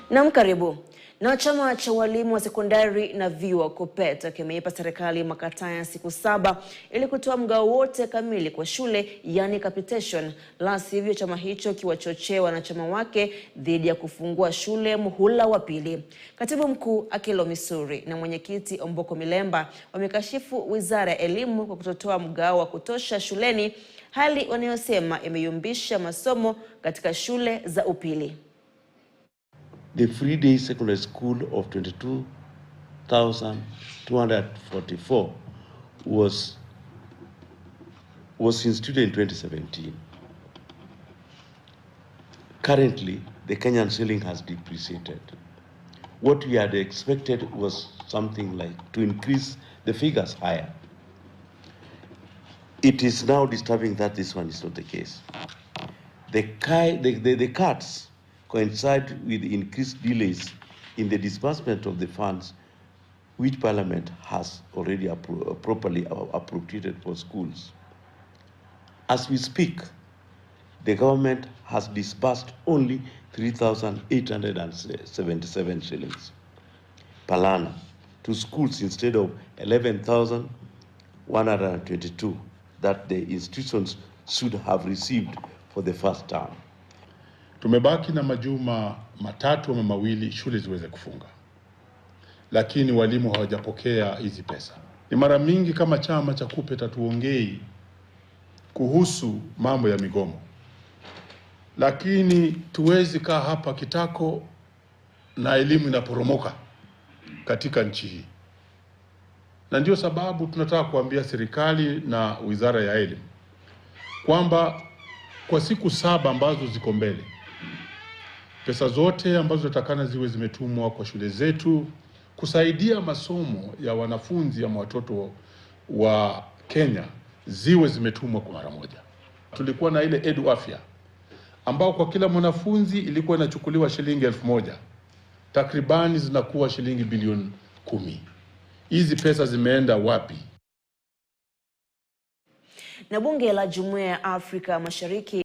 Na karibu. Na chama cha walimu wa sekondari na vyuo KUPPET kimeipa serikali makataa ya siku 7 ili kutoa mgao wote kamili kwa shule, yani capitation. La sivyo chama hicho kiwachochea wanachama wake dhidi ya kufungua shule muhula wa pili. Katibu mkuu Akilo Misuri na mwenyekiti Omboko Milemba wamekashifu Wizara ya Elimu kwa kutotoa mgao wa kutosha shuleni, hali wanayosema imeyumbisha masomo katika shule za upili. The free-day secondary school of 22,244 was instituted in 2017. Currently, the Kenyan shilling has depreciated. What we had expected was something like to increase the figures higher. It is now disturbing that this one is not the case. The cuts coincide with increased delays in the disbursement of the funds which Parliament has already properly appropriated for schools. As we speak, the government has disbursed only 3,877 shillings per annum to schools instead of 11,122 that the institutions should have received for the first term. Tumebaki na majuma matatu ama mawili shule ziweze kufunga, lakini walimu hawajapokea hizi pesa. Ni mara mingi kama chama cha KUPPET tuongei kuhusu mambo ya migomo, lakini tuwezi kaa hapa kitako na elimu inaporomoka katika nchi hii. Na ndio sababu tunataka kuambia serikali na Wizara ya Elimu kwamba kwa siku 7 ambazo ziko mbele, pesa zote ambazo zitakana ziwe zimetumwa kwa shule zetu kusaidia masomo ya wanafunzi ama watoto wa Kenya ziwe zimetumwa kwa mara moja. Tulikuwa na ile edu afya ambao kwa kila mwanafunzi ilikuwa inachukuliwa shilingi 1,000, takribani zinakuwa shilingi bilioni 10. Hizi pesa zimeenda wapi? Na bunge la Jumuiya ya Afrika Mashariki